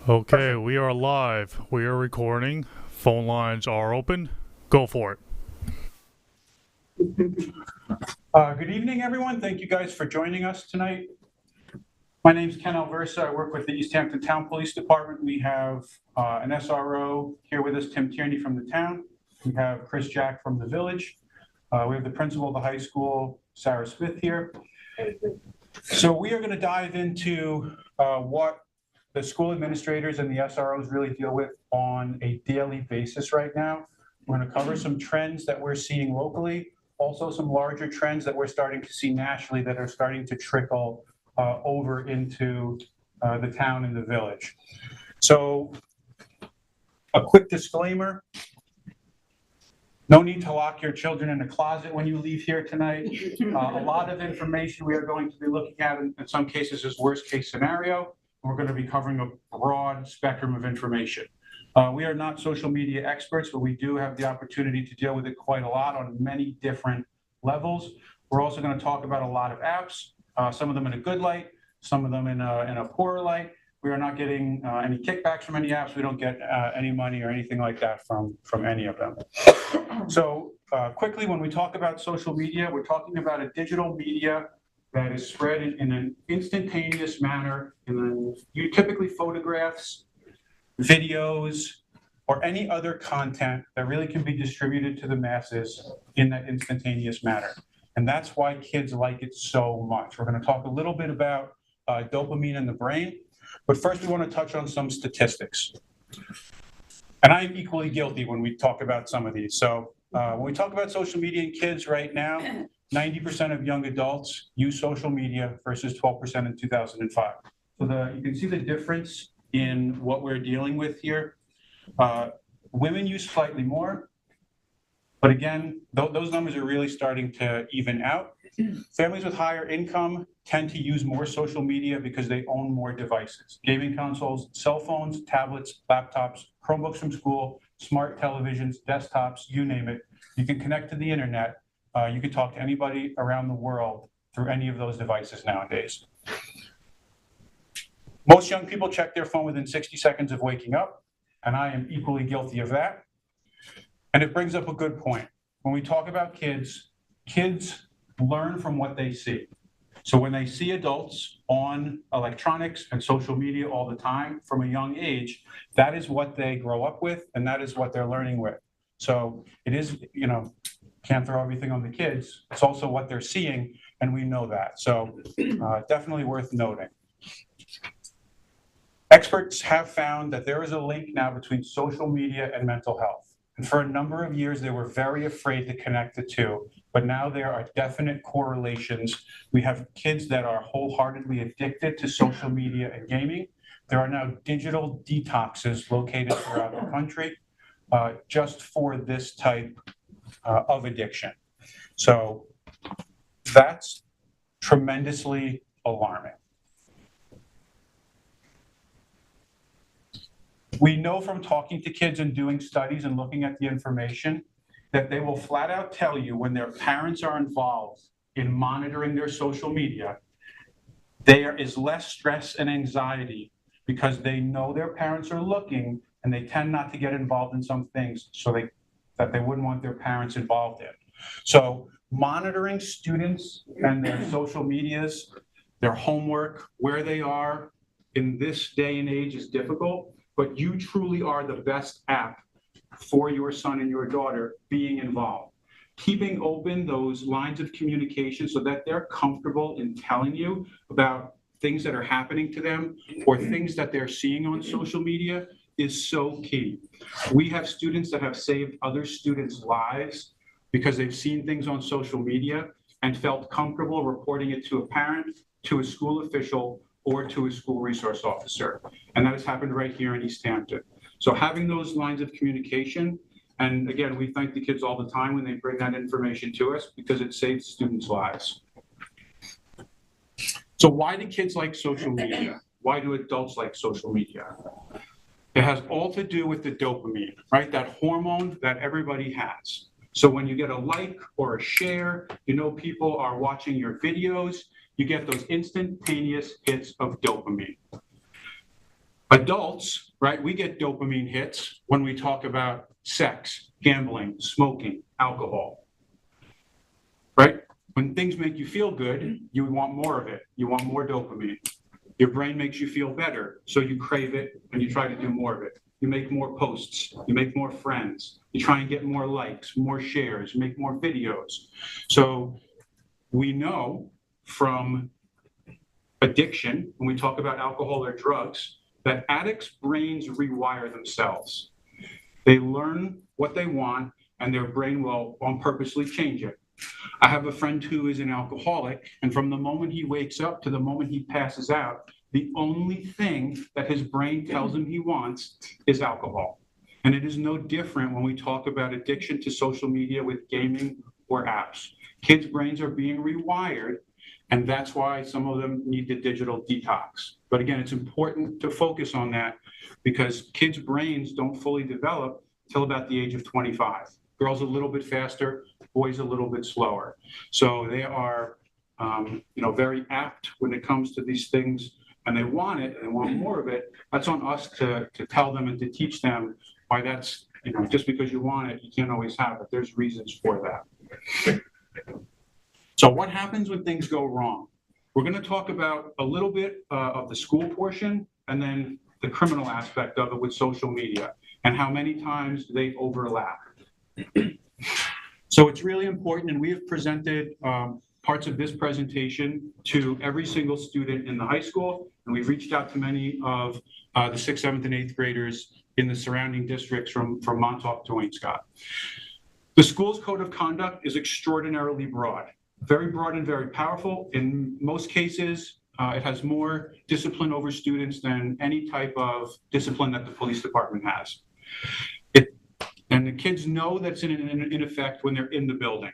Okay, we are live. We are recording. Phone lines are open. Go for it. Good evening, everyone. Thank you guys for joining us tonight. My name is Ken Alversa. I work with the East Hampton Town Police Department. We have an SRO here with us, Tim Tierney from the town. We have Chris Jack from the village. We have the principal of the high school, Sarah Smith, here. So we are going to dive into what the school administrators and the SROs really deal with on a daily basis right now. We're going to cover some trends that we're seeing locally, also some larger trends that we're starting to see nationally that are starting to trickle over into the town and the village. So a quick disclaimer. No need to lock your children in a closet when you leave here tonight. A lot of information we are going to be looking at in some cases is worst case scenario. We're going to be covering a broad spectrum of information. We are not social media experts, but we do have the opportunity to deal with it quite a lot on many different levels. We're also going to talk about a lot of apps, some of them in a good light, some of them in a poorer light. We are not getting any kickbacks from any apps. We don't get any money or anything like that from any of them. So quickly, when we talk about social media, we're talking about a digital media that is spread in an instantaneous manner, you typically photographs, videos, or any other content that really can be distributed to the masses in that instantaneous manner. And that's why kids like it so much. We're going to talk a little bit about dopamine in the brain, but first we want to touch on some statistics. And I'm equally guilty when we talk about some of these. So when we talk about social media and kids right now, 90% of young adults use social media versus 12% in 2005. So you can see the difference in what we're dealing with here. Women use slightly more, but again, those numbers are really starting to even out. Families with higher income tend to use more social media because they own more devices: gaming consoles, cell phones, tablets, laptops, Chromebooks from school, smart televisions, desktops, you name it. You can connect to the internet. You can talk to anybody around the world through any of those devices nowadays. Most young people check their phone within 60 seconds of waking up, and I am equally guilty of that. And it brings up a good point. When we talk about kids, kids learn from what they see. So when they see adults on electronics and social media all the time from a young age, that is what they grow up with, and that is what they're learning with. So it is, can't throw everything on the kids. It's also what they're seeing, and we know that. So definitely worth noting. Experts have found that there is a link now between social media and mental health. And for a number of years, they were very afraid to connect the two. But now there are definite correlations. We have kids that are wholeheartedly addicted to social media and gaming. There are now digital detoxes located throughout the country just for this type of addiction. So that's tremendously alarming. We know from talking to kids and doing studies and looking at the information that they will flat out tell you when their parents are involved in monitoring their social media, there is less stress and anxiety because they know their parents are looking and they tend not to get involved in some things that they wouldn't want their parents involved in. So monitoring students and their social medias, their homework, where they are in this day and age is difficult, but you truly are the best app for your son and your daughter being involved. Keeping open those lines of communication so that they're comfortable in telling you about things that are happening to them or things that they're seeing on social media is so key. We have students that have saved other students' lives because they've seen things on social media and felt comfortable reporting it to a parent, to a school official, or to a school resource officer. And that has happened right here in East Hampton. So having those lines of communication, and again, we thank the kids all the time when they bring that information to us because it saves students' lives. So why do kids like social media? Why do adults like social media? It has all to do with the dopamine, right? That hormone that everybody has. So when you get a like or a share, you know people are watching your videos, you get those instantaneous hits of dopamine. Adults, right, we get dopamine hits when we talk about sex, gambling, smoking, alcohol, right? When things make you feel good, you want more of it. You want more dopamine. Your brain makes you feel better, so you crave it and you try to do more of it. You make more posts, you make more friends, you try and get more likes, more shares, you make more videos. So we know from addiction, when we talk about alcohol or drugs, that addicts' brains rewire themselves. They learn what they want and their brain will purposely change it. I have a friend who is an alcoholic, and from the moment he wakes up to the moment he passes out, the only thing that his brain tells him he wants is alcohol. And it is no different when we talk about addiction to social media with gaming or apps. Kids' brains are being rewired, and that's why some of them need the digital detox. But again, it's important to focus on that because kids' brains don't fully develop till about the age of 25. Girls a little bit faster, boys a little bit slower. So they are, very apt when it comes to these things, and they want it, and they want more of it. That's on us to tell them and to teach them why that's, just because you want it, you can't always have it. There's reasons for that. So what happens when things go wrong? We're going to talk about a little bit of the school portion and then the criminal aspect of it with social media and how many times they overlap. So it's really important, and we have presented parts of this presentation to every single student in the high school, and we've reached out to many of the 6th, 7th, and 8th graders in the surrounding districts from Montauk to Wayne-Scott. The school's code of conduct is extraordinarily broad, very broad and very powerful. In most cases, it has more discipline over students than any type of discipline that the police department has. And the kids know that's in effect when they're in the building,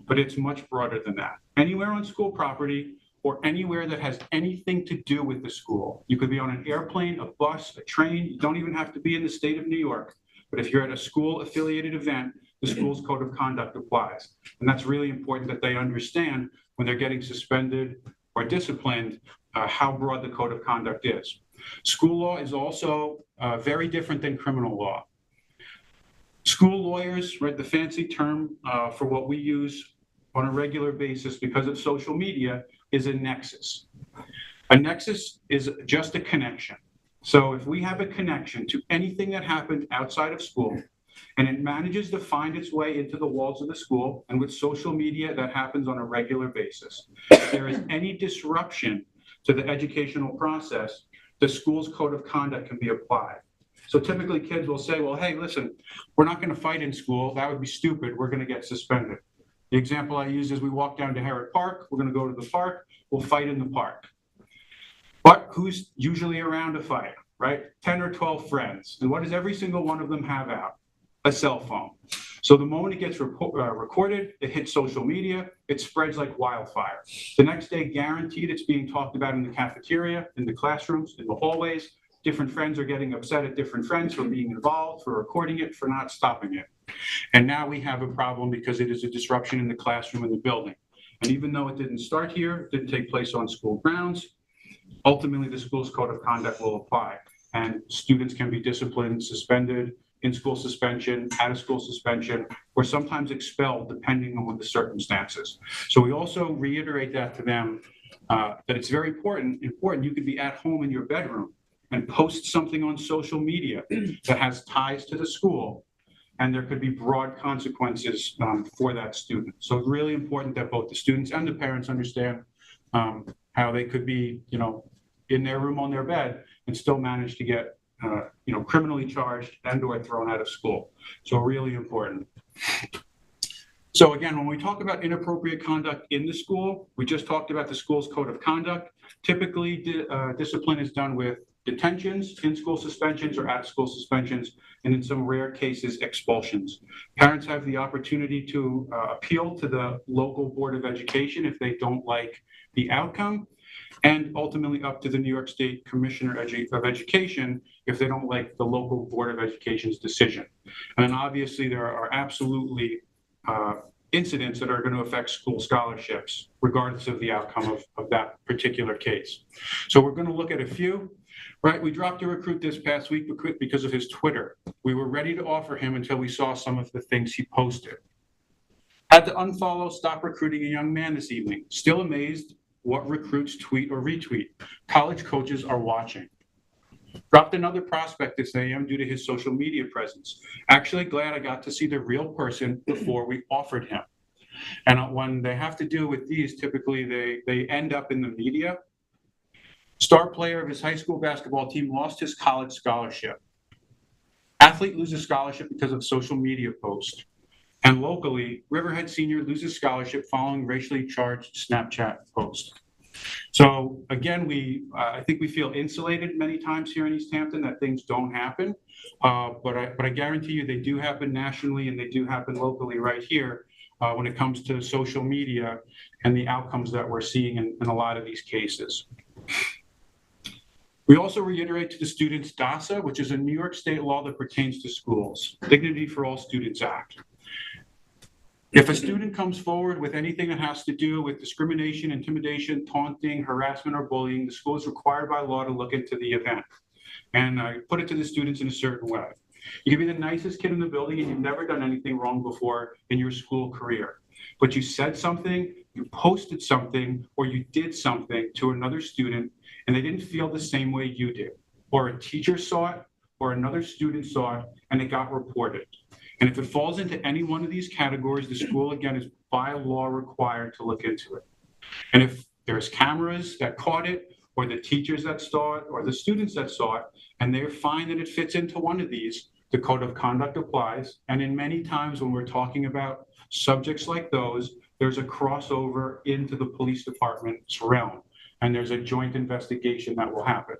but it's much broader than that. Anywhere on school property or anywhere that has anything to do with the school. You could be on an airplane, a bus, a train. You don't even have to be in the state of New York. But if you're at a school-affiliated event, the school's code of conduct applies. And that's really important that they understand when they're getting suspended or disciplined, how broad the code of conduct is. School law is also very different than criminal law. School lawyers, right, the fancy term for what we use on a regular basis because of social media is a nexus. A nexus is just a connection. So if we have a connection to anything that happened outside of school and it manages to find its way into the walls of the school, and with social media that happens on a regular basis, if there is any disruption to the educational process, the school's code of conduct can be applied. So typically kids will say, well, hey, listen, we're not going to fight in school. That would be stupid. We're going to get suspended. The example I use is we walk down to Herrick Park. We're going to go to the park. We'll fight in the park. But who's usually around to fight, right? 10 or 12 friends. And what does every single one of them have out? A cell phone. So the moment it gets recorded, it hits social media, it spreads like wildfire. The next day, guaranteed, it's being talked about in the cafeteria, in the classrooms, in the hallways. Different friends are getting upset at different friends for being involved, for recording it, for not stopping it. And now we have a problem because it is a disruption in the classroom and the building. And even though it didn't start here, it didn't take place on school grounds, ultimately the school's code of conduct will apply. And students can be disciplined, suspended, in-school suspension, out-of-school suspension, or sometimes expelled depending on the circumstances. So we also reiterate that to them, that it's very important. You could be at home in your bedroom and post something on social media that has ties to the school, and there could be broad consequences for that student. So it's really important that both the students and the parents understand how they could be, in their room on their bed and still manage to get, criminally charged and or thrown out of school. So really important. So again, when we talk about inappropriate conduct in the school, we just talked about the school's code of conduct. Typically, discipline is done with detentions, in-school suspensions, or out-of-school suspensions, and in some rare cases, expulsions. Parents have the opportunity to appeal to the local Board of Education if they don't like the outcome, and ultimately up to the New York State Commissioner of Education if they don't like the local Board of Education's decision. And then obviously there are absolutely incidents that are going to affect school scholarships, regardless of the outcome of that particular case. So we're going to look at a few. Right, we dropped a recruit this past week because of his Twitter. We were ready to offer him until we saw some of the things he posted. Had to unfollow, stop recruiting a young man this evening. Still amazed what recruits tweet or retweet. College coaches are watching. Dropped another prospect this AM due to his social media presence. Actually glad I got to see the real person before we offered him. And when they have to deal with these, typically they end up in the media. Star player of his high school basketball team lost his college scholarship. Athlete loses scholarship because of social media post. And locally, Riverhead senior loses scholarship following racially charged Snapchat post. So again, I think we feel insulated many times here in East Hampton that things don't happen, but I guarantee you they do happen nationally and they do happen locally right here when it comes to social media and the outcomes that we're seeing in a lot of these cases. We also reiterate to the students DASA, which is a New York state law that pertains to schools, Dignity for All Students Act. If a student comes forward with anything that has to do with discrimination, intimidation, taunting, harassment, or bullying, the school is required by law to look into the event. And I put it to the students in a certain way. You can be the nicest kid in the building and you've never done anything wrong before in your school career. But you said something, you posted something, or you did something to another student and they didn't feel the same way you did. Or a teacher saw it, or another student saw it, and it got reported. And if it falls into any one of these categories, the school, again, is by law required to look into it. And if there's cameras that caught it, or the teachers that saw it, or the students that saw it, and they find that it fits into one of these, the code of conduct applies. And in many times when we're talking about subjects like those, there's a crossover into the police department's realm, and there's a joint investigation that will happen.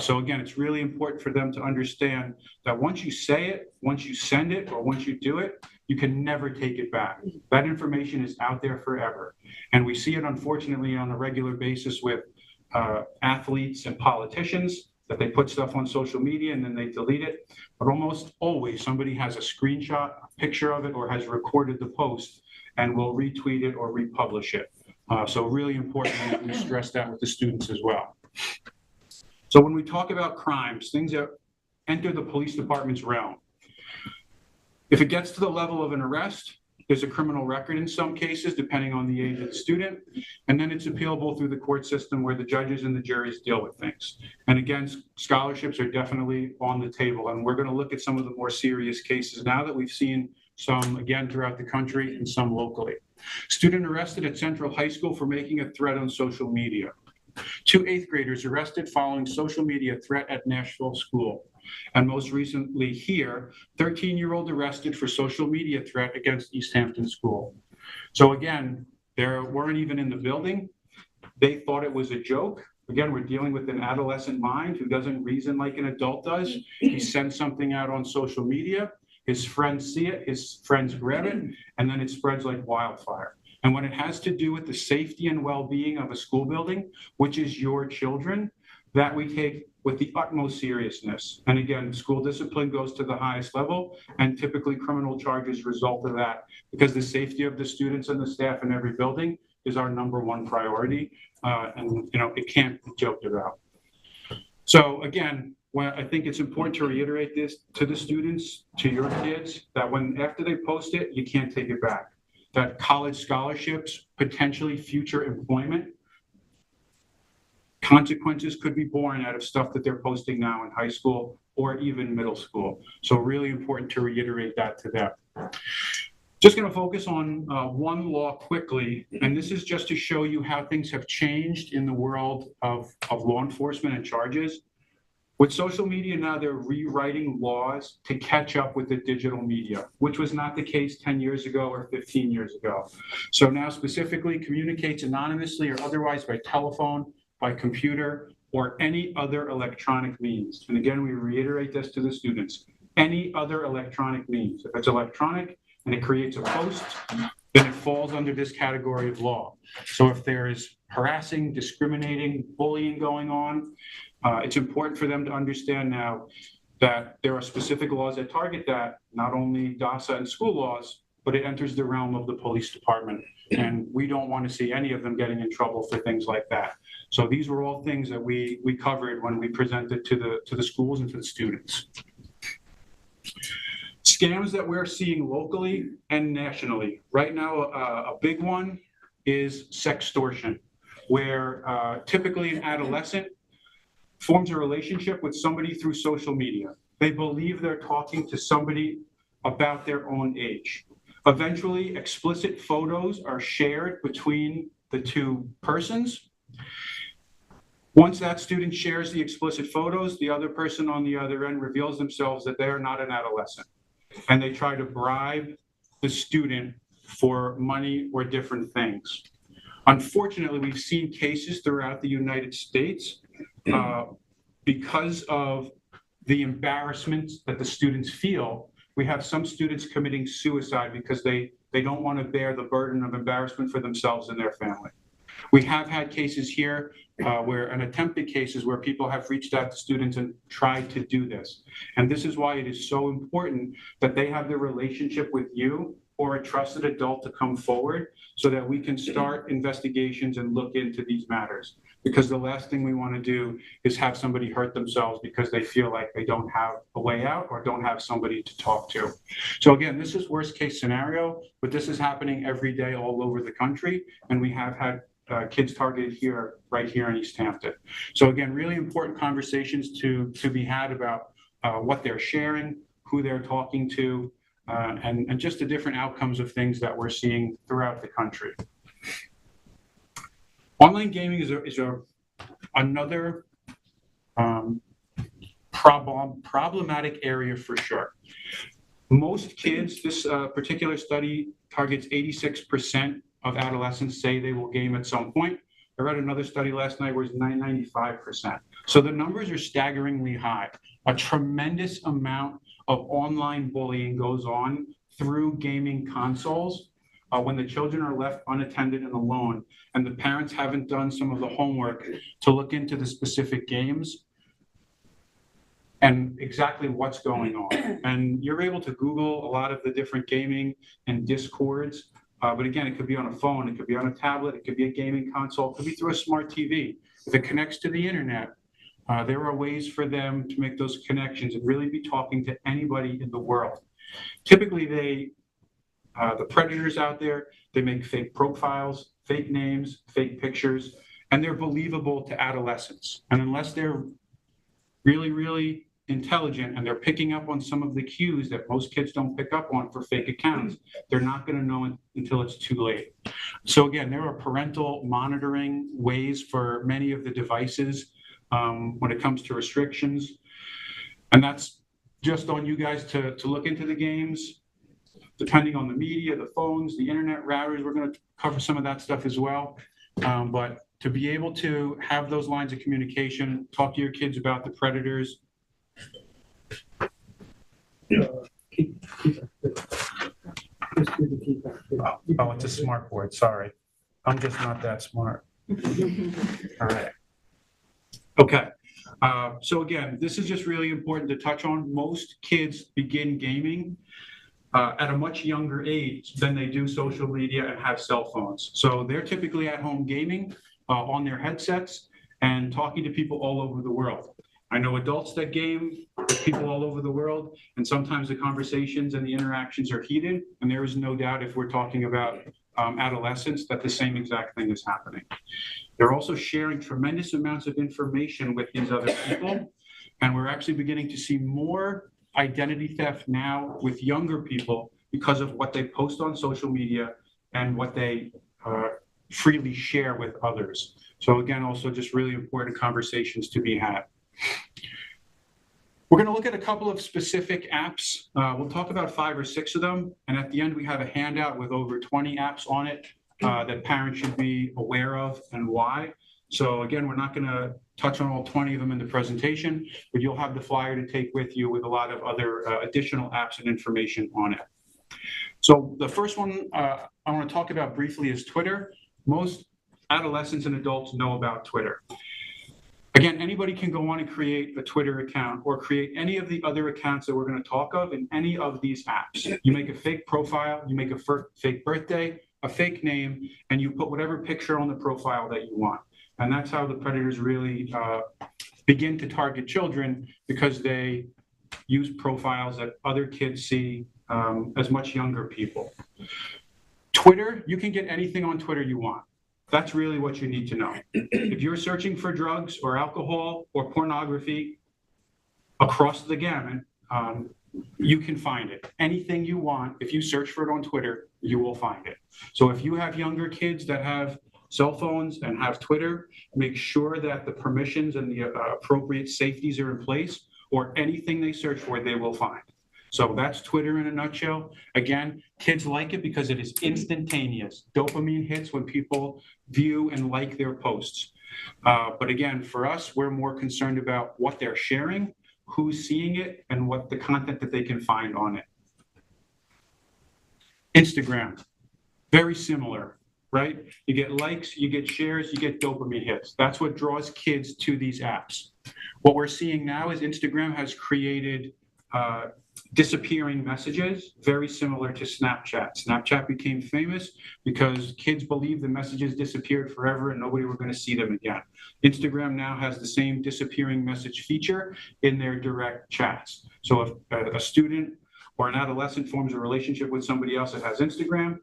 So again, it's really important for them to understand that once you say it, once you send it, or once you do it, you can never take it back. That information is out there forever. And we see it, unfortunately, on a regular basis with athletes and politicians, that they put stuff on social media and then they delete it. But almost always somebody has a screenshot, a picture of it, or has recorded the post and will retweet it or republish it. So really important that we stress that with the students as well. So when we talk about crimes, things that enter the police department's realm, if it gets to the level of an arrest, there's a criminal record in some cases, depending on the age of the student, and then it's appealable through the court system where the judges and the juries deal with things. And again, scholarships are definitely on the table, and we're going to look at some of the more serious cases now that we've seen some, again, throughout the country and some locally. Student arrested at Central High School for making a threat on social media. 2 8th graders arrested following social media threat at Nashville school. And most recently here, 13-year-old arrested for social media threat against East Hampton School. So again, they weren't even in the building. They thought it was a joke. Again, we're dealing with an adolescent mind who doesn't reason like an adult does. He sends something out on social media. His friends see it, his friends grab it, and then it spreads like wildfire. And when it has to do with the safety and well-being of a school building, which is your children, that we take with the utmost seriousness. And again, school discipline goes to the highest level, and typically criminal charges result of that because the safety of the students and the staff in every building is our #1 priority. And it can't be joked about. So again, I think it's important to reiterate this to the students, to your kids, that after they post it, you can't take it back. That college scholarships, potentially future employment, consequences could be born out of stuff that they're posting now in high school or even middle school. So really important to reiterate that to them. Just going to focus on one law quickly, and this is just to show you how things have changed in the world of law enforcement and charges. With social media now, they're rewriting laws to catch up with the digital media, which was not the case 10 years ago or 15 years ago. So now specifically communicates anonymously or otherwise by telephone, by computer, or any other electronic means. And again, we reiterate this to the students, any other electronic means. If it's electronic and it creates a post, then it falls under this category of law. So if there is harassing, discriminating, bullying going on, it's important for them to understand now that there are specific laws that target that, not only DASA and school laws, but it enters the realm of the police department. And we don't want to see any of them getting in trouble for things like that. So these were all things that we covered when we presented to the schools and to the students. Scams that we're seeing locally and nationally. Right now, a big one is sextortion, where typically an adolescent forms a relationship with somebody through social media. They believe they're talking to somebody about their own age. Eventually, explicit photos are shared between the two persons. Once that student shares the explicit photos, the other person on the other end reveals themselves that they are not an adolescent, and they try to bribe the student for money or different things. Unfortunately, we've seen cases throughout the United States because of the embarrassment that the students feel. We have some students committing suicide because they don't want to bear the burden of embarrassment for themselves and their family. We have had cases here and attempted cases where people have reached out to students and tried to do this. And this is why it is so important that they have their relationship with you or a trusted adult to come forward so that we can start investigations and look into these matters. Because the last thing we want to do is have somebody hurt themselves because they feel like they don't have a way out or don't have somebody to talk to. So again, this is worst case scenario, but this is happening every day all over the country. And we have had kids targeted here, right here in East Hampton. So again, really important conversations to be had about what they're sharing, who they're talking to, and just the different outcomes of things that we're seeing throughout the country. Online gaming is another problematic area for sure. Most kids, this particular study targets 86% of adolescents say they will game at some point. I read another study last night where it's 95%. So the numbers are staggeringly high. A tremendous amount of online bullying goes on through gaming consoles when the children are left unattended and alone, and the parents haven't done some of the homework to look into the specific games and exactly what's going on. And you're able to Google a lot of the different gaming and discords, but again, it could be on a phone, it could be on a tablet, it could be a gaming console, it could be through a smart TV. If it connects to the internet, there are ways for them to make those connections and really be talking to anybody in the world. Typically, the predators out there, they make fake profiles, fake names, fake pictures, and they're believable to adolescents. And unless they're really, really intelligent and they're picking up on some of the cues that most kids don't pick up on for fake accounts, they're not going to know it until it's too late. So again, there are parental monitoring ways for many of the devices when it comes to restrictions. And that's just on you guys to look into the games, depending on the media, the phones, the internet routers. We're going to cover some of that stuff as well. But to be able to have those lines of communication, talk to your kids about the predators. Oh, it's a smart board. Sorry. I'm just not that smart. All right. Okay. So again, this is just really important to touch on. Most kids begin gaming at a much younger age than they do social media and have cell phones. So they're typically at home gaming on their headsets and talking to people all over the world. I know adults that game with people all over the world, and sometimes the conversations and the interactions are heated, and there is no doubt if we're talking about adolescents that the same exact thing is happening. They're also sharing tremendous amounts of information with these other people, and we're actually beginning to see more identity theft now with younger people because of what they post on social media and what they freely share with others. So again, also just really important conversations to be had. We're going to look at a couple of specific apps. We'll talk about 5 or 6 of them, and at the end we have a handout with over 20 apps on it that parents should be aware of and why. So again, we're not going to touch on all 20 of them in the presentation, but you'll have the flyer to take with you with a lot of other additional apps and information on it. So the first one I want to talk about briefly is Twitter. Most adolescents and adults know about Twitter. Again, anybody can go on and create a Twitter account or create any of the other accounts that we're going to talk of in any of these apps. You make a fake profile, you make a fake birthday, a fake name, and you put whatever picture on the profile that you want. And that's how the predators really begin to target children, because they use profiles that other kids see as much younger people. Twitter, you can get anything on Twitter you want. That's really what you need to know. If you're searching for drugs or alcohol or pornography across the gamut, you can find it. Anything you want, if you search for it on Twitter, you will find it. So if you have younger kids that have cell phones and have Twitter, make sure that the permissions and the appropriate safeties are in place, or anything they search for, they will find. So that's Twitter in a nutshell. Again, kids like it because it is instantaneous. Dopamine hits when people view and like their posts. But again, for us, we're more concerned about what they're sharing, who's seeing it, and what the content that they can find on it. Instagram, very similar, right? You get likes, you get shares, you get dopamine hits. That's what draws kids to these apps. What we're seeing now is Instagram has created disappearing messages, very similar to Snapchat. Snapchat became famous because kids believed the messages disappeared forever and nobody were going to see them again. Instagram now has the same disappearing message feature in their direct chats. So if a student or an adolescent forms a relationship with somebody else that has Instagram,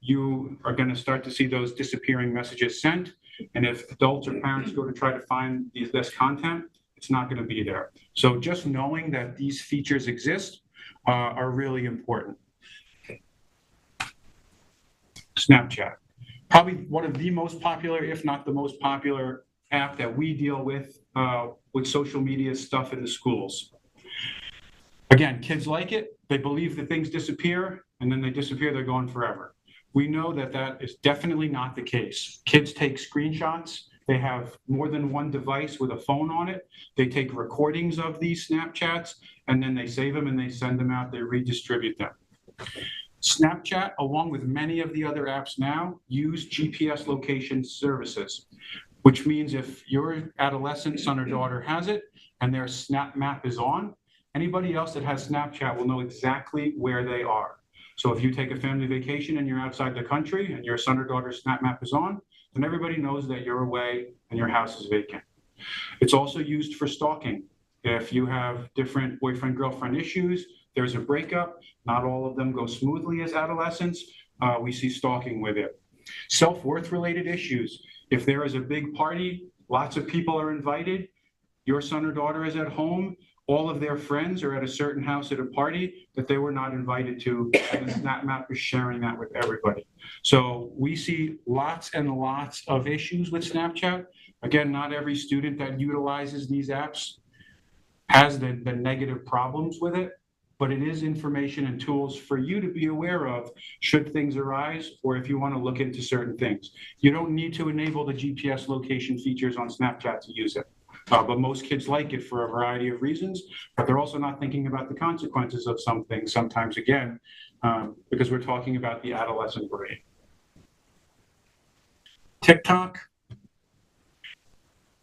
you are going to start to see those disappearing messages sent. And if adults or parents go to try to find this content, it's not going to be there. So just knowing that these features exist are really important. Snapchat, probably one of the most popular, if not the most popular app that we deal with social media stuff in the schools. Again, kids like it. They believe that things disappear, and then they disappear, they're gone forever. We know that that is definitely not the case. Kids take screenshots. They have more than one device with a phone on it. They take recordings of these Snapchats, and then they save them and they send them out, they redistribute them. Snapchat, along with many of the other apps now, use GPS location services, which means if your adolescent son or daughter has it and their Snap Map is on, anybody else that has Snapchat will know exactly where they are. So if you take a family vacation and you're outside the country and your son or daughter's Snap Map is on, then everybody knows that you're away and your house is vacant. It's also used for stalking. If you have different boyfriend-girlfriend issues, there's a breakup, not all of them go smoothly as adolescents, we see stalking with it. Self-worth related issues. If there is a big party, lots of people are invited, your son or daughter is at home, all of their friends are at a certain house at a party that they were not invited to, and the Snap Map is sharing that with everybody. So we see lots and lots of issues with Snapchat. Again, not every student that utilizes these apps has the negative problems with it, but it is information and tools for you to be aware of should things arise, or if you want to look into certain things. You don't need to enable the GPS location features on Snapchat to use it. But most kids like it for a variety of reasons, but they're also not thinking about the consequences of some things sometimes, again, because we're talking about the adolescent brain. TikTok.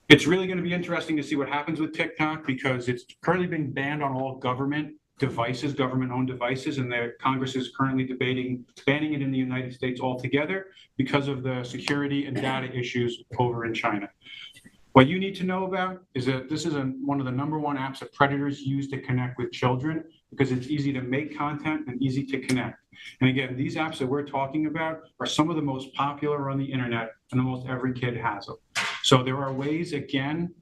It's really going to be interesting to see what happens with TikTok because it's currently being banned on all government devices, government-owned devices, and the Congress is currently debating banning it in the United States altogether because of the security and data issues over in China. What you need to know about is that this is one of the #1 apps that predators use to connect with children because it's easy to make content and easy to connect. And again, these apps that we're talking about are some of the most popular on the internet, and almost every kid has them. So there are ways, again,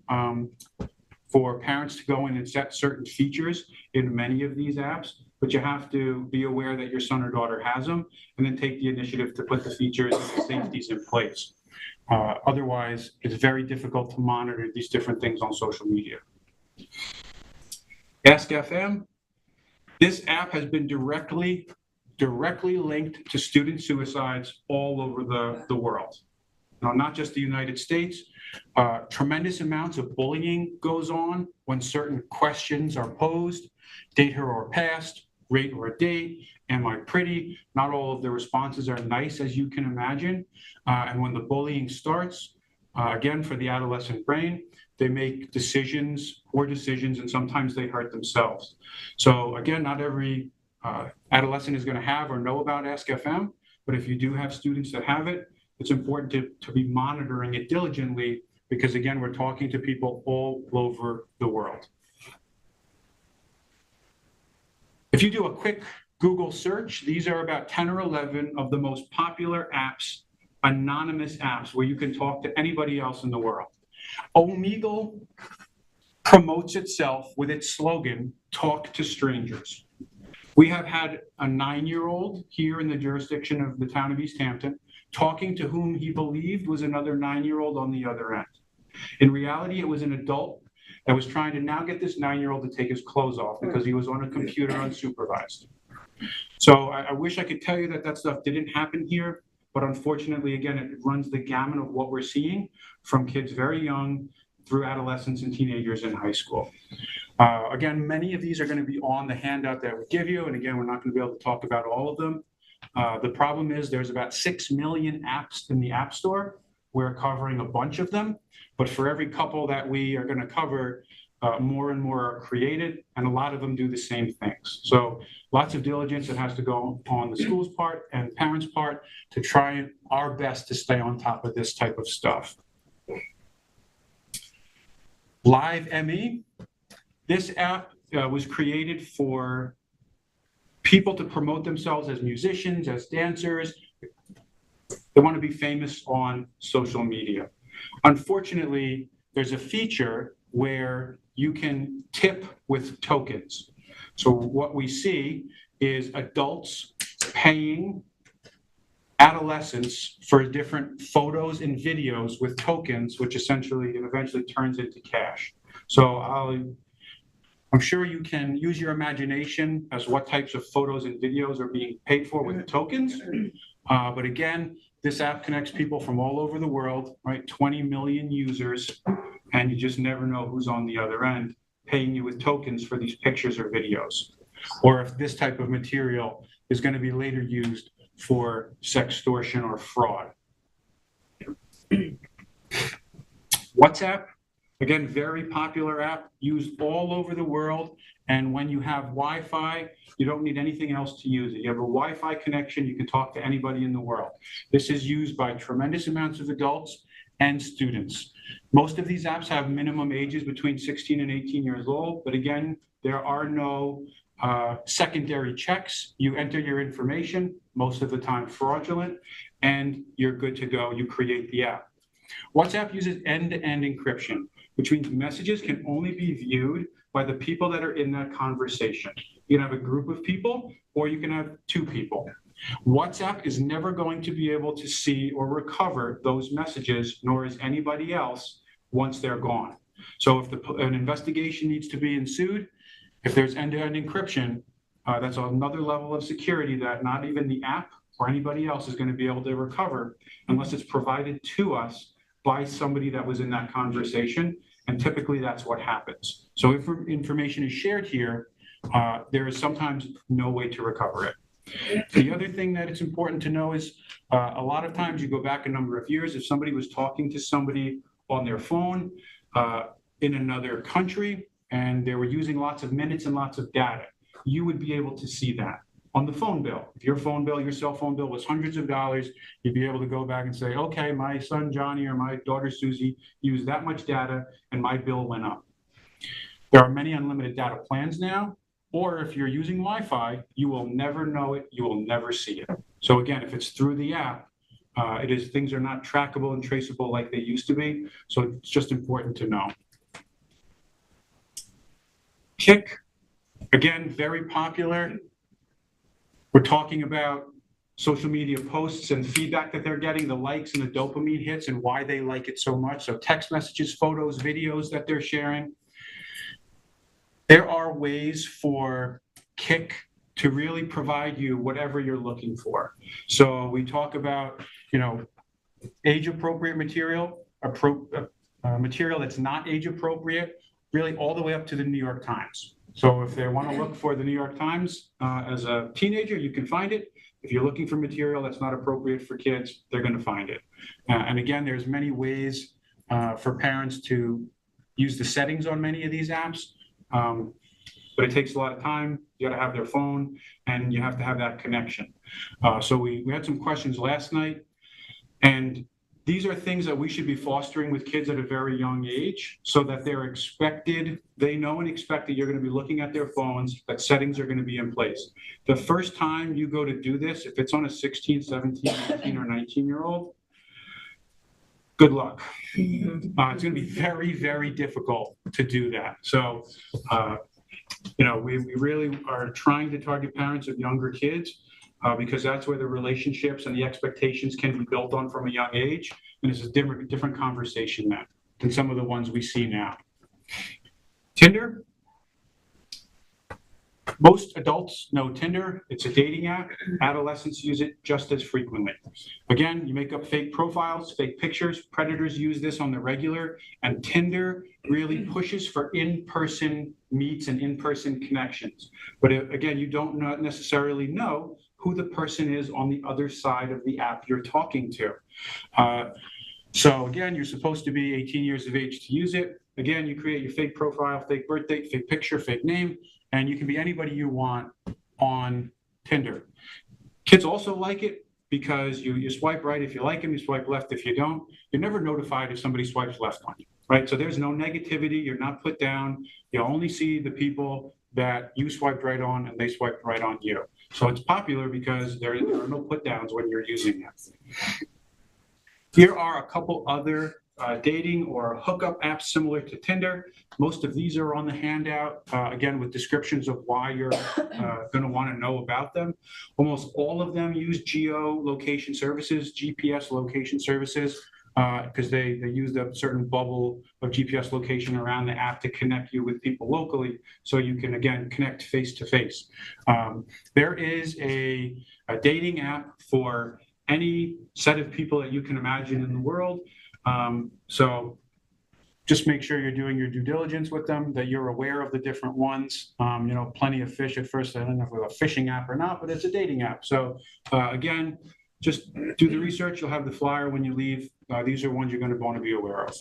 for parents to go in and set certain features in many of these apps, but you have to be aware that your son or daughter has them, and then take the initiative to put the features and the safeties in place. Otherwise, it's very difficult to monitor these different things on social media. Ask FM. This app has been directly linked to student suicides all over the world. Now, not just the United States. Tremendous amounts of bullying goes on when certain questions are posed. Date her or past, rate or date, am I pretty? Not all of the responses are nice, as you can imagine. And when the bullying starts, again, for the adolescent brain, they make poor decisions, and sometimes they hurt themselves. So again, not every adolescent is going to have or know about AskFM, but if you do have students that have it, it's important to be monitoring it diligently, because again, we're talking to people all over the world. If you do a quick Google search, these are about 10 or 11 of the most popular apps, anonymous apps, where you can talk to anybody else in the world. Omegle promotes itself with its slogan, "Talk to strangers." We have had a 9-year-old here in the jurisdiction of the town of East Hampton talking to whom he believed was another 9-year-old on the other end. In reality, it was an adult that was trying to now get this 9-year-old to take his clothes off because he was on a computer unsupervised. So I wish I could tell you that stuff didn't happen here, but unfortunately, again, it runs the gamut of what we're seeing from kids very young through adolescents and teenagers in high school. Again, many of these are going to be on the handout that we give you, and again, we're not going to be able to talk about all of them. The problem is there's about 6 million apps in the App Store. We're covering a bunch of them, but for every couple that we are going to cover, more and more are created, and a lot of them do the same things. So lots of diligence that has to go on the school's part and parents' part to try our best to stay on top of this type of stuff. Live ME, this app was created for people to promote themselves as musicians, as dancers. They want to be famous on social media. Unfortunately, there's a feature where you can tip with tokens. So what we see is adults paying adolescents for different photos and videos with tokens, which essentially and eventually turns into cash. So I'm sure you can use your imagination as what types of photos and videos are being paid for with tokens. But again, this app connects people from all over the world, right? 20 million users, and you just never know who's on the other end paying you with tokens for these pictures or videos, or if this type of material is going to be later used for sextortion or fraud. WhatsApp, again, very popular app, used all over the world. And when you have Wi-Fi, you don't need anything else to use it. You have a Wi-Fi connection, you can talk to anybody in the world. This is used by tremendous amounts of adults and students. Most of these apps have minimum ages between 16 and 18 years old, but again, there are no secondary checks. You enter your information, most of the time fraudulent, and you're good to go. You create the app. WhatsApp uses end-to-end encryption, which means messages can only be viewed by the people that are in that conversation. You can have a group of people, or you can have 2 people. WhatsApp is never going to be able to see or recover those messages, nor is anybody else, once they're gone. So if an investigation needs to be ensued, if there's end-to-end encryption, that's another level of security that not even the app or anybody else is going to be able to recover unless it's provided to us by somebody that was in that conversation. And typically that's what happens. So if information is shared here, there is sometimes no way to recover it. The other thing that it's important to know is a lot of times you go back a number of years, if somebody was talking to somebody on their phone in another country and they were using lots of minutes and lots of data, you would be able to see that on the phone bill. If your phone bill, your cell phone bill was hundreds of dollars, you'd be able to go back and say, okay, my son Johnny or my daughter Susie used that much data and my bill went up. There are many unlimited data plans now, or if you're using Wi-Fi, you will never know it, you will never see it. So again, if it's through the app, things are not trackable and traceable like they used to be. So it's just important to know. Kik, again, very popular. We're talking about social media posts and feedback that they're getting, the likes and the dopamine hits and why they like it so much. So text messages, photos, videos that they're sharing. There are ways for Kik to really provide you whatever you're looking for. So we talk about, age-appropriate material, material that's not age-appropriate, really all the way up to the New York Times. So if they want to look for the New York Times as a teenager, you can find it. If you're looking for material that's not appropriate for kids, they're going to find it. And again, there's many ways for parents to use the settings on many of these apps. But it takes a lot of time. You got to have their phone, and you have to have that connection. So we had some questions last night, and these are things that we should be fostering with kids at a very young age so that they know and expect that you're going to be looking at their phones, that settings are going to be in place. The first time you go to do this, if it's on a 16, 17, 18, or 19-year-old, good luck. It's going to be very, very difficult to do that. So, we really are trying to target parents of younger kids because that's where the relationships and the expectations can be built on from a young age. And it's a different conversation than some of the ones we see now. Tinder. Most adults know Tinder. It's a dating app. Adolescents use it just as frequently. Again, you make up fake profiles, fake pictures. Predators use this on the regular, and Tinder really pushes for in-person meets and in-person connections. But again, you don't necessarily know who the person is on the other side of the app you're talking to. So again, you're supposed to be 18 years of age to use it. Again, you create your fake profile, fake birth date, fake picture, fake name, and you can be anybody you want on Tinder. Kids also like it because you swipe right if you like them, you swipe left if you don't. You're never notified if somebody swipes left on you, right? So there's no negativity, you're not put down. You only see the people that you swiped right on and they swiped right on you. So it's popular because there are no put downs when you're using it. Here are a couple other dating or hookup apps similar to Tinder. Most of these are on the handout, again, with descriptions of why you're going to want to know about them. Almost all of them use geolocation services, GPS location services, because they use a certain bubble of GPS location around the app to connect you with people locally, so you can, again, connect face to face. There is a dating app for any set of people that you can imagine in the world. So just make sure you're doing your due diligence with them, that you're aware of the different ones. Plenty of fish at first. I don't know if it's a fishing app or not, but it's a dating app. So again, just do the research. You'll have the flyer when you leave. These are ones you're going to want to be aware of.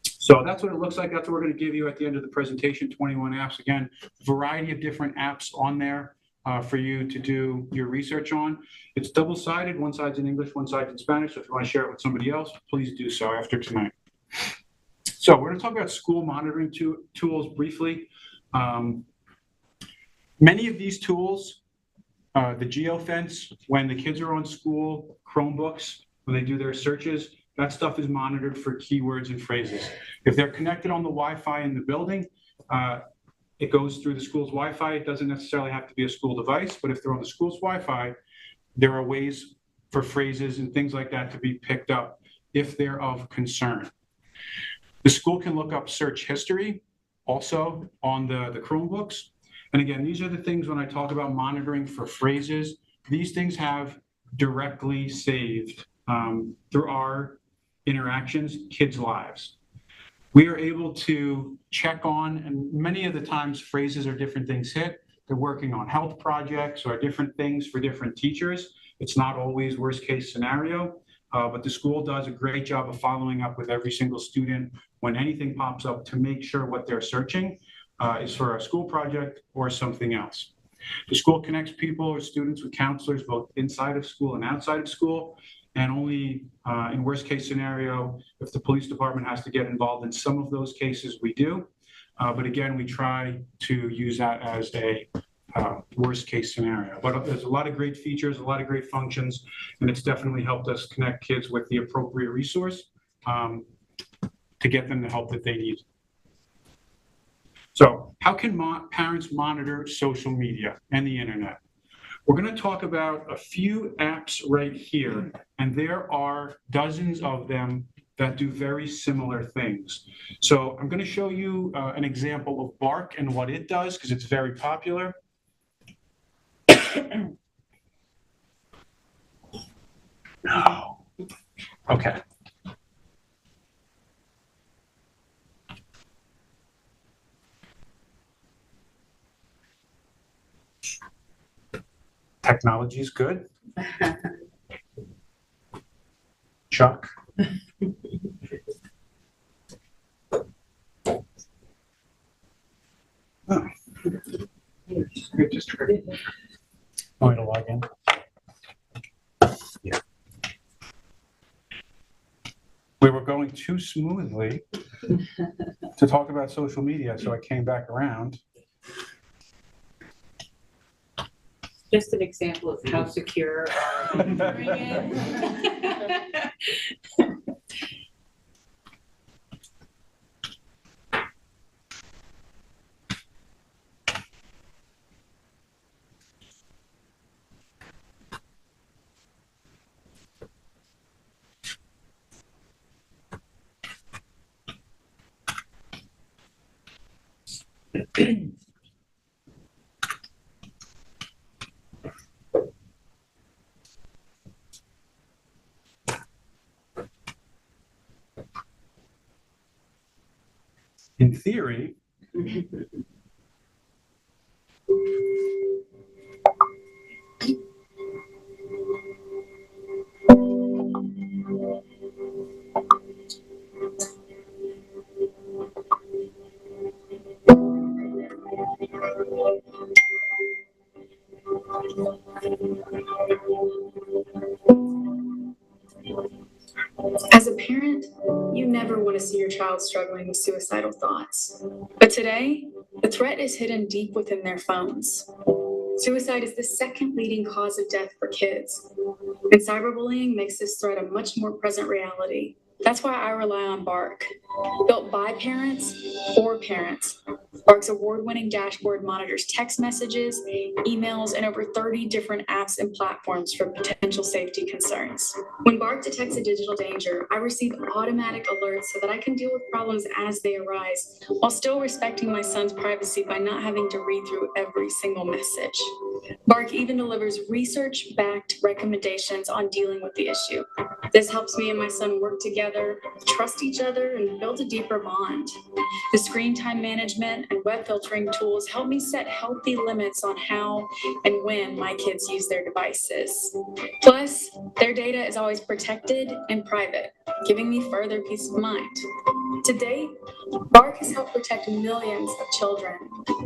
So that's what it looks like. That's what we're going to give you at the end of the presentation, 21 apps. Again, a variety of different apps on there for you to do your research on. It's double-sided. One side's in English, one side's in Spanish. So if you want to share it with somebody else, please do so after tonight. So we're going to talk about school monitoring tools briefly. Many of these tools, the geofence, when the kids are on school Chromebooks, when they do their searches, that stuff is monitored for keywords and phrases. If they're connected on the Wi-Fi in the building, it goes through the school's Wi-Fi. It doesn't necessarily have to be a school device, but if they're on the school's Wi-Fi, there are ways for phrases and things like that to be picked up if they're of concern. The school can look up search history also on the Chromebooks. And again, these are the things when I talk about monitoring for phrases, these things have directly saved through our interactions, kids' lives. We are able to check on, and many of the times phrases are different things hit. They're working on health projects or different things for different teachers. It's not always worst case scenario, but the school does a great job of following up with every single student when anything pops up to make sure what they're searching is for a school project or something else. The school connects people or students with counselors both inside of school and outside of school. And only in worst case scenario, if the police department has to get involved in some of those cases, we do. But again, we try to use that as a worst case scenario. But there's a lot of great features, a lot of great functions, and it's definitely helped us connect kids with the appropriate resource to get them the help that they need. So how can parents monitor social media and the internet? We're going to talk about a few apps right here, and there are dozens of them that do very similar things. So I'm going to show you an example of Bark and what it does, because it's very popular. No. Okay. Technology is good. Chuck. It just triggered. Want me to log in? Yeah. We were going too smoothly to talk about social media, so I came back around. Just an example of how secure our monitoring is. In theory, as a parent, you never want to see your child struggling with suicidal thoughts. But today, the threat is hidden deep within their phones. Suicide is the second leading cause of death for kids, and cyberbullying makes this threat a much more present reality. That's why I rely on Bark. Built by parents, for parents. Bark's award-winning dashboard monitors text messages, emails, and over 30 different apps and platforms for potential safety concerns. When Bark detects a digital danger, I receive automatic alerts so that I can deal with problems as they arise, while still respecting my son's privacy by not having to read through every single message. Bark even delivers research-backed recommendations on dealing with the issue. This helps me and my son work together, trust each other, and build a deeper bond. The screen time management and web filtering tools help me set healthy limits on how and when my kids use their devices. Plus, their data is always protected and private, giving me further peace of mind. To date, Bark has helped protect millions of children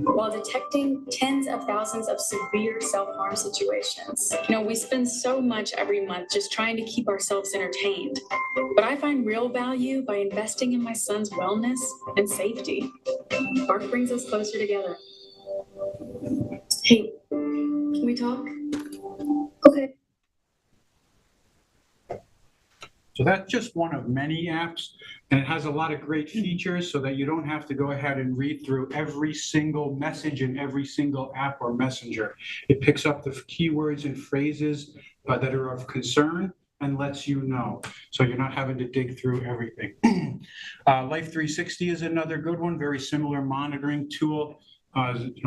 while detecting tens of thousands of severe self-harm situations. We spend so much every month just trying to keep ourselves entertained, but I find real value by investing in my son's wellness and safety. Bark brings us closer together. Hey, can we talk? Okay. so that's just one of many apps, and it has a lot of great features so that you don't have to go ahead and read through every single message in every single app or messenger. It picks up the keywords and phrases that are of concern and lets you know, so you're not having to dig through everything. Life 360 is another good one, very similar monitoring tool.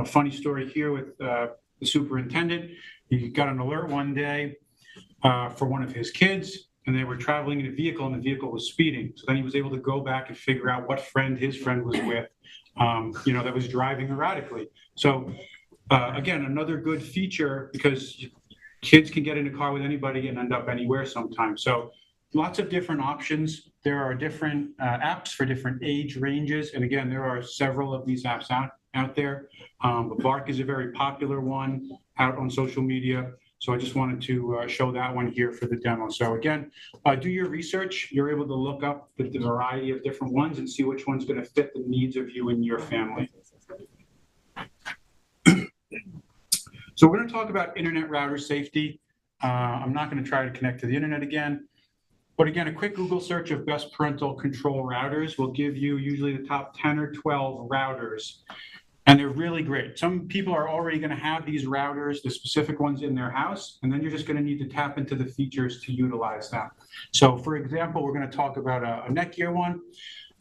Funny story here with the superintendent. He got an alert one day for one of his kids, and they were traveling in a vehicle, and the vehicle was speeding. So then he was able to go back and figure out what friend his friend was with, that was driving erratically. So again, another good feature, because kids can get in a car with anybody and end up anywhere sometimes. So lots of different options. There are different apps for different age ranges. And again, there are several of these apps out there. But Bark is a very popular one out on social media. So I just wanted to show that one here for the demo. So again, do your research. You're able to look up the variety of different ones and see which one's going to fit the needs of you and your family. So we're going to talk about internet router safety. I'm not going to try to connect to the internet again. But again, a quick Google search of best parental control routers will give you usually the top 10 or 12 routers. And they're really great. Some people are already going to have these routers, the specific ones in their house, and then you're just going to need to tap into the features to utilize them. So for example, we're going to talk about a Netgear one.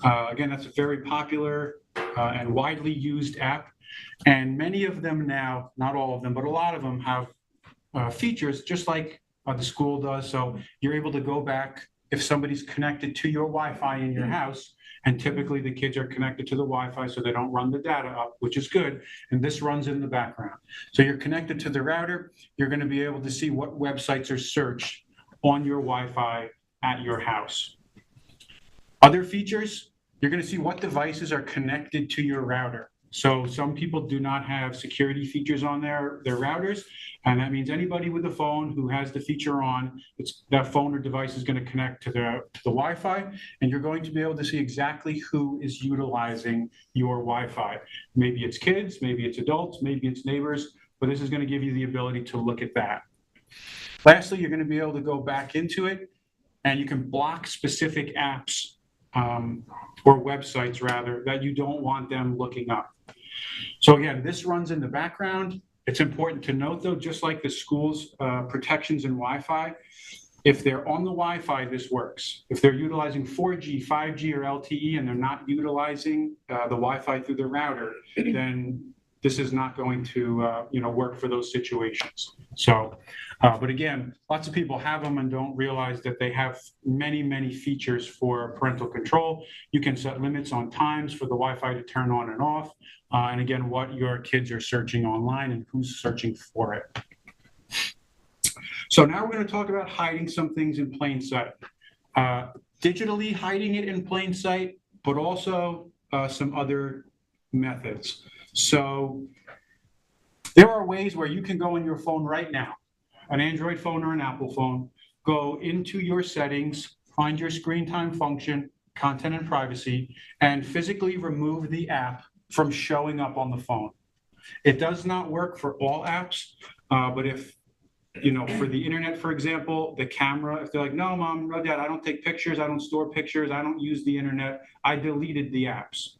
Again, that's a very popular and widely used app. And many of them now, not all of them, but a lot of them have features just like the school does. So you're able to go back if somebody's connected to your Wi-Fi in your house, and typically the kids are connected to the Wi-Fi so they don't run the data up, which is good. And this runs in the background. So you're connected to the router, you're going to be able to see what websites are searched on your Wi-Fi at your house. Other features, you're going to see what devices are connected to your router. So some people do not have security features on their routers, and that means anybody with a phone who has the feature on, that phone or device is going to connect to the Wi-Fi, and you're going to be able to see exactly who is utilizing your Wi-Fi. Maybe it's kids, maybe it's adults, maybe it's neighbors, but this is going to give you the ability to look at that. Lastly, you're going to be able to go back into it, and you can block specific apps or websites, rather, that you don't want them looking up. So again, this runs in the background. It's important to note, though, just like the school's protections and Wi-Fi, if they're on the Wi-Fi, this works. If they're utilizing 4G, 5G, or LTE, and they're not utilizing the Wi-Fi through the router, then this is not going to work for those situations. So, but again, lots of people have them and don't realize that they have many, many features for parental control. You can set limits on times for the Wi-Fi to turn on and off. And again, what your kids are searching online and who's searching for it. So now we're going to talk about hiding some things in plain sight. Digitally hiding it in plain sight, but also some other methods. So there are ways where you can go in your phone right now, an Android phone or an Apple phone, go into your settings, find your screen time function, content and privacy, and physically remove the app from showing up on the phone. It does not work for all apps, but if, for the internet, for example, the camera, if they're like, no, mom, no, dad, I don't take pictures, I don't store pictures, I don't use the internet, I deleted the apps.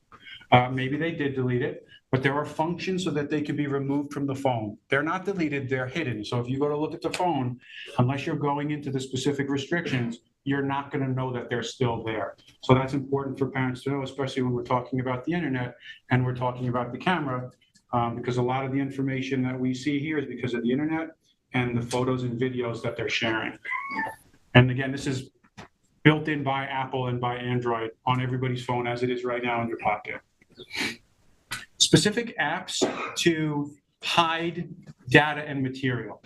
Maybe they did delete it, but there are functions so that they can be removed from the phone. They're not deleted, they're hidden. So if you go to look at the phone, unless you're going into the specific restrictions, you're not going to know that they're still there. So that's important for parents to know, especially when we're talking about the internet and we're talking about the camera, because a lot of the information that we see here is because of the internet and the photos and videos that they're sharing. And again, this is built in by Apple and by Android on everybody's phone as it is right now in your pocket. Specific apps to hide data and material.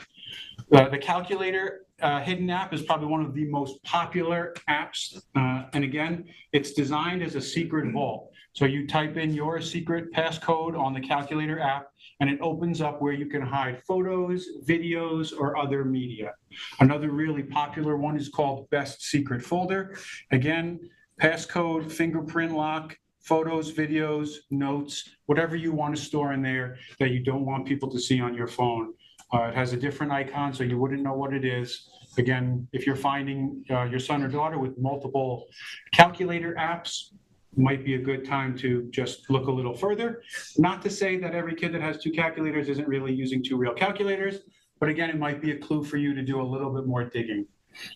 The calculator hidden app is probably one of the most popular apps. And again, it's designed as a secret vault. So you type in your secret passcode on the calculator app, and it opens up where you can hide photos, videos, or other media. Another really popular one is called Best Secret Folder. Again, passcode, fingerprint lock, photos, videos, notes, whatever you want to store in there that you don't want people to see on your phone. It has a different icon, so you wouldn't know what it is. Again, if you're finding your son or daughter with multiple calculator apps, might be a good time to just look a little further. Not to say that every kid that has two calculators isn't really using two real calculators, but again, it might be a clue for you to do a little bit more digging.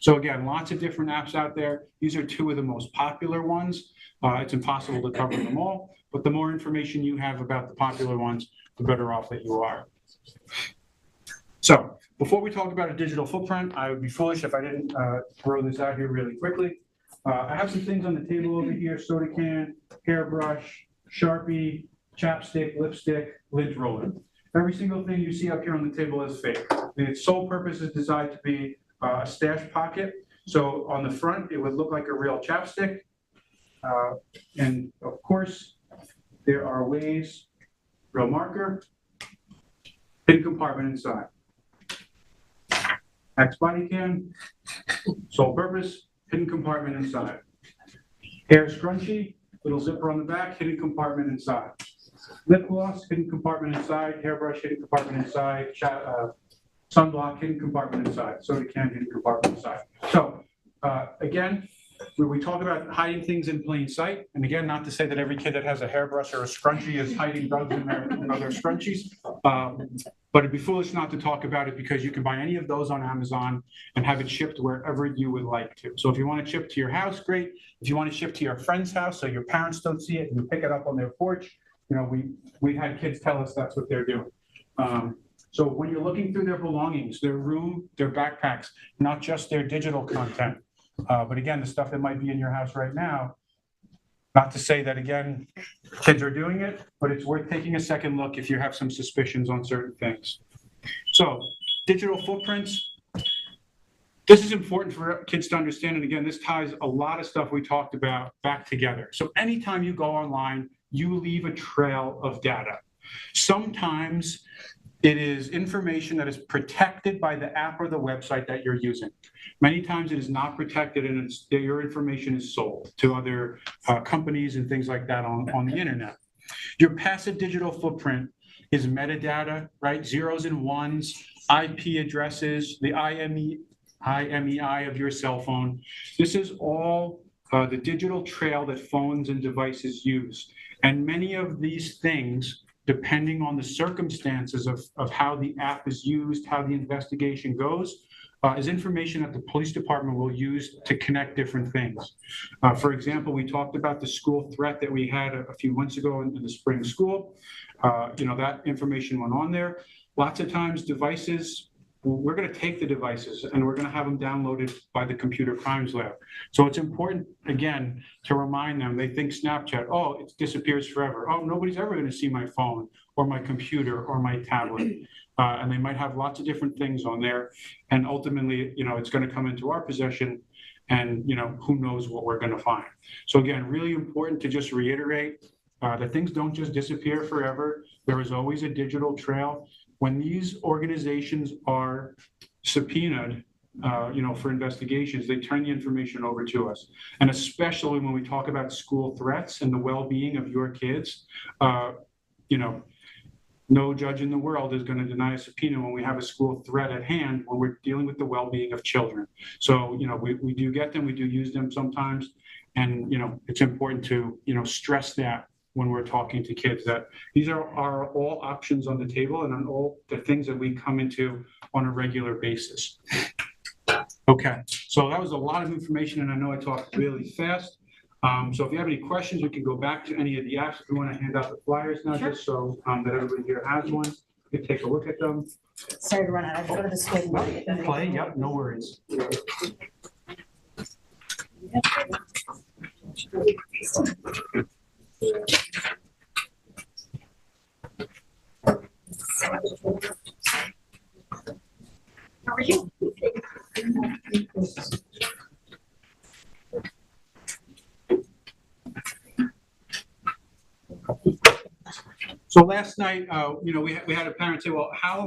So again, lots of different apps out there. These are two of the most popular ones. It's impossible to cover them all, but the more information you have about the popular ones, the better off that you are. So before we talk about a digital footprint, I would be foolish if I didn't throw this out here really quickly. I have some things on the table over here: soda can, hairbrush, Sharpie, chapstick, lipstick, lint roller. Every single thing you see up here on the table is fake. Its sole purpose is designed to be a stash pocket. So on the front, it would look like a real chapstick. And of course, there are ways, real marker, hidden compartment inside. Axe body can, sole purpose, hidden compartment inside. Hair scrunchie, little zipper on the back, hidden compartment inside. Lip gloss, hidden compartment inside. Hairbrush, hidden compartment inside. Sunblock, hidden compartment inside. Soda can, hidden compartment inside. So again, when we talk about hiding things in plain sight, and again, not to say that every kid that has a hairbrush or a scrunchie is hiding drugs in their scrunchies, but it'd be foolish not to talk about it because you can buy any of those on Amazon and have it shipped wherever you would like to. So if you want to ship to your house, great. If you want to ship to your friend's house so your parents don't see it and you pick it up on their porch, we had kids tell us that's what they're doing. So when you're looking through their belongings, their room, their backpacks, not just their digital content, but again, the stuff that might be in your house right now, not to say that, again, kids are doing it, but it's worth taking a second look if you have some suspicions on certain things. So digital footprints, this is important for kids to understand. And again, this ties a lot of stuff we talked about back together. So anytime you go online, you leave a trail of data. Sometimes it is information that is protected by the app or the website that you're using. Many times it is not protected, and your information is sold to other companies and things like that on the internet. Your passive digital footprint is metadata, right? Zeros and ones, IP addresses, the IMEI of your cell phone. This is all the digital trail that phones and devices use. And many of these things, depending on the circumstances of how the app is used, how the investigation goes, is information that the police department will use to connect different things. For example, we talked about the school threat that we had a few months ago in the spring school. That information went on there. Lots of times devices, we're going to take the devices and we're going to have them downloaded by the computer crimes lab. So it's important, again, to remind them. They think Snapchat, oh, it disappears forever. Oh, nobody's ever going to see my phone or my computer or my tablet. And they might have lots of different things on there. And ultimately, it's going to come into our possession, and, who knows what we're going to find. So again, really important to just reiterate that things don't just disappear forever. There is always a digital trail. When these organizations are subpoenaed, for investigations, they turn the information over to us. And especially when we talk about school threats and the well-being of your kids, no judge in the world is going to deny a subpoena when we have a school threat at hand, when we're dealing with the well-being of children. So, we do get them, we do use them sometimes. And, it's important to, stress that when we're talking to kids, that these are all options on the table and on all the things that we come into on a regular basis. Okay, so that was a lot of information, and I know I talked really fast. So if you have any questions, we can go back to any of the apps. If you want to hand out the flyers now, Sure. just so that everybody here has one, you can take a look at them. Sorry to run out. I go to the school. Play, yep, no worries. How are you? So last night, we had a parent say, well, how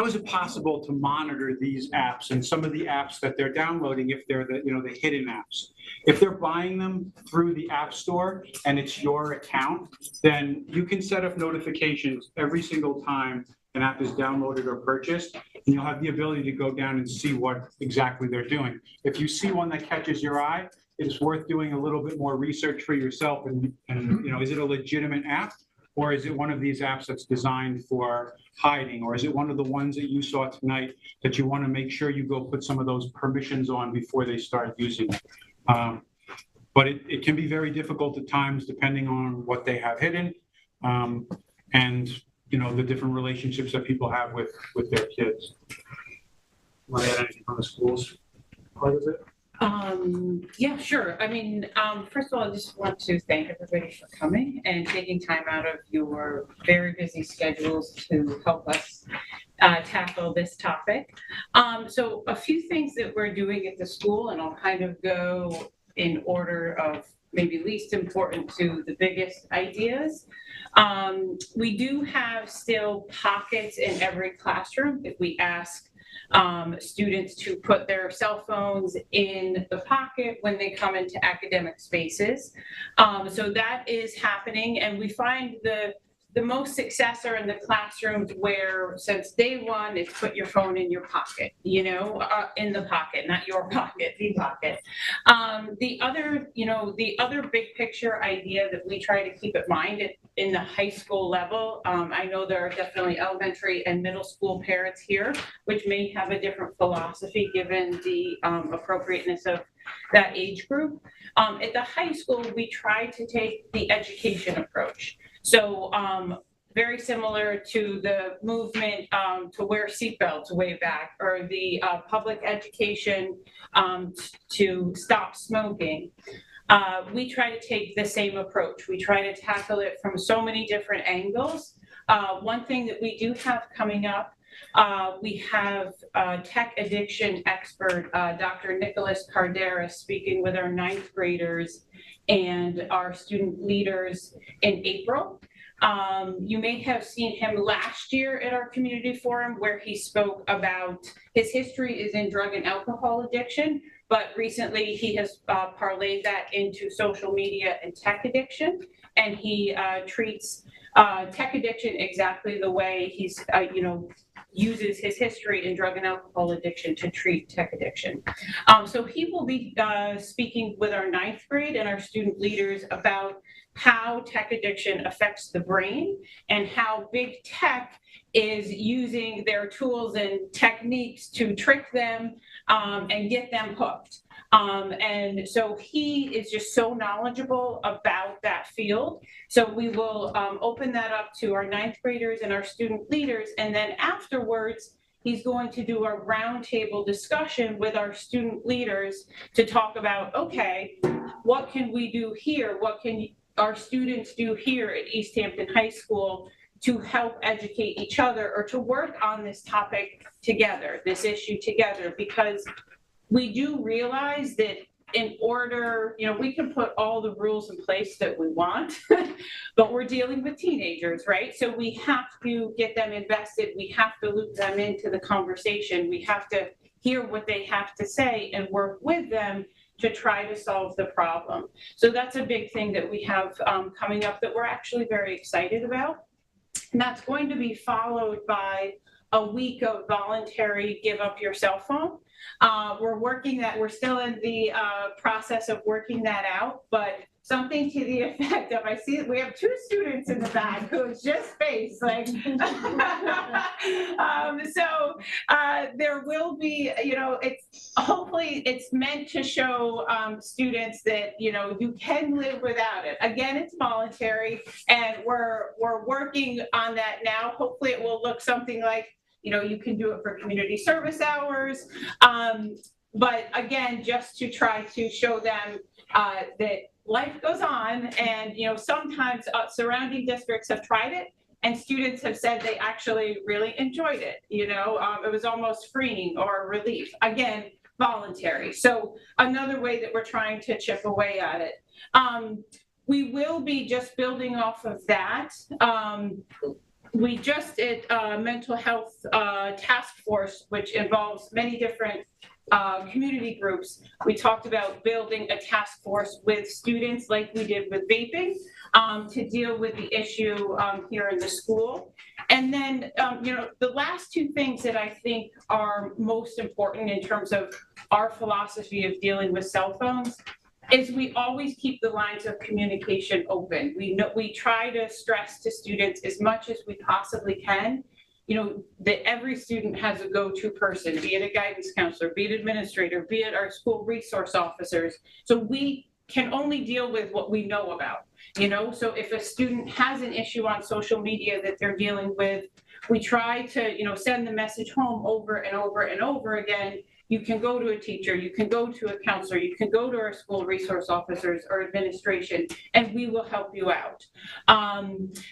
is it possible to monitor these apps and some of the apps that they're downloading if they're the hidden apps? If they're buying them through the App Store and it's your account, then you can set up notifications every single time an app is downloaded or purchased, and you'll have the ability to go down and see what exactly they're doing. If you see one that catches your eye, it's worth doing a little bit more research for yourself. And is it a legitimate app, or is it one of these apps that's designed for hiding, or is it one of the ones that you saw tonight that you want to make sure you go put some of those permissions on before they start using it? But it can be very difficult at times depending on what they have hidden, and the different relationships that people have with their kids. Want to add anything from the schools part of it? Yeah, sure. I mean, first of all, I just want to thank everybody for coming and taking time out of your very busy schedules to help us tackle this topic. So a few things that we're doing at the school, and I'll kind of go in order of maybe least important to the biggest ideas. We do have still pockets in every classroom. If we ask students to put their cell phones in the pocket when they come into academic spaces. So that is happening, and we find the most success are in the classrooms where, since day one, it's put your phone in your pocket, in the pocket, not your pocket, the pocket. The other big picture idea that we try to keep in mind in the high school level, I know there are definitely elementary and middle school parents here, which may have a different philosophy given the appropriateness of that age group. At the high school, we try to take the education approach. So very similar to the movement to wear seatbelts way back, or the public education to stop smoking. We try to take the same approach. We try to tackle it from so many different angles. One thing that we do have coming up We have tech addiction expert, Dr. Nicholas Cardera, speaking with our 9th graders and our student leaders in April. You may have seen him last year at our community forum where he spoke about his history is in drug and alcohol addiction, but recently he has parlayed that into social media and tech addiction, and he treats tech addiction exactly the way he's, uses his history in drug and alcohol addiction to treat tech addiction. So he will be speaking with our 9th grade and our student leaders about how tech addiction affects the brain and how big tech is using their tools and techniques to trick them and get them hooked. And so he is just so knowledgeable about that field. So we will open that up to our 9th graders and our student leaders. And then afterwards, he's going to do a roundtable discussion with our student leaders to talk about, okay, what can we do here? What can our students do here at East Hampton High School to help educate each other or to work on this topic together, this issue together? Because we do realize that in order, we can put all the rules in place that we want, but we're dealing with teenagers, right? So we have to get them invested. We have to loop them into the conversation. We have to hear what they have to say and work with them to try to solve the problem. So that's a big thing that we have coming up that we're actually very excited about. And that's going to be followed by a week of voluntary give up your cell phone. We're still in the process of working that out, but something to the effect of, I see we have 2 students in the back who's just faced like, there will be, hopefully it's meant to show students that, you can live without it. Again, it's voluntary and we're working on that now. Hopefully it will look something like, you can do it for community service hours. But again, just to try to show them that life goes on and, sometimes surrounding districts have tried it and students have said they actually really enjoyed it. It was almost freeing or relief. Again, voluntary. So another way that we're trying to chip away at it. We will be just building off of that. We just did a mental health task force, which involves many different community groups. We talked about building a task force with students like we did with vaping to deal with the issue here in the school. And then, the last 2 things that I think are most important in terms of our philosophy of dealing with cell phones is we always keep the lines of communication open. We try to stress to students as much as we possibly can, that every student has a go-to person, be it a guidance counselor, be it administrator, be it our school resource officers. So we can only deal with what we know about, So if a student has an issue on social media that they're dealing with, we try to, send the message home over and over and over again. You can go to a teacher, you can go to a counselor, you can go to our school resource officers or administration, and we will help you out.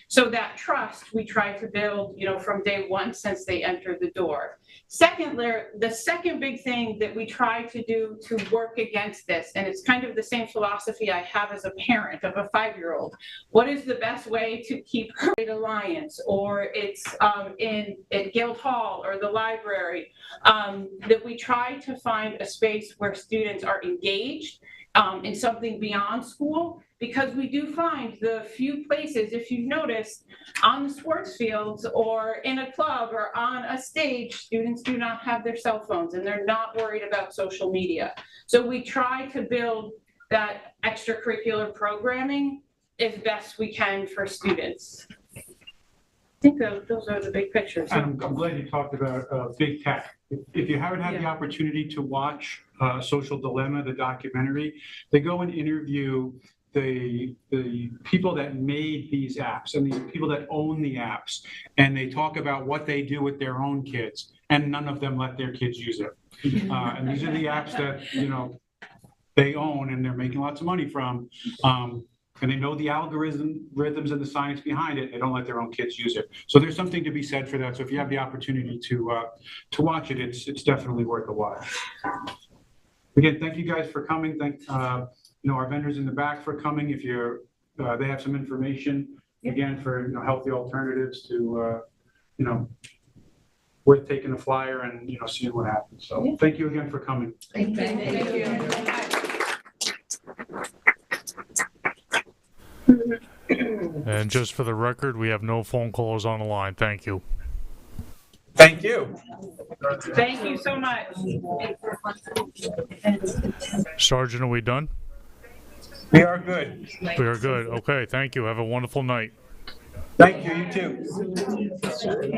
So that trust we try to build, from day one since they enter the door. Secondly, the second big thing that we try to do to work against this, and it's kind of the same philosophy I have as a parent of a 5-year-old. What is the best way to keep her at Alliance, or it's at Guildhall or the library, that we try to find a space where students are engaged in something beyond school, because we do find the few places, if you've noticed, on the sports fields or in a club or on a stage, students do not have their cell phones and they're not worried about social media. So we try to build that extracurricular programming as best we can for students. I think those are the big pictures. I'm glad you talked about big tech. If you haven't had the opportunity to watch Social Dilemma, the documentary, they go and interview the people that made these apps and the people that own the apps, and they talk about what they do with their own kids, and none of them let their kids use it. And these are the apps that they own and they're making lots of money from. and they know the rhythms and the science behind it. They don't let their own kids use it. So there's something to be said for that. So if you have the opportunity to watch it, it's definitely worth a watch. Again, thank you guys for coming. Thank our vendors in the back for coming. If you're they have some information again for healthy alternatives to worth taking a flyer and seeing what happens. So thank you again for coming. Thank you. And just for the record, we have no phone calls on the line. Thank you. Thank you. Thank you so much. Sergeant, are we done? We are good. We are good. Okay, thank you. Have a wonderful night. Thank you. You too.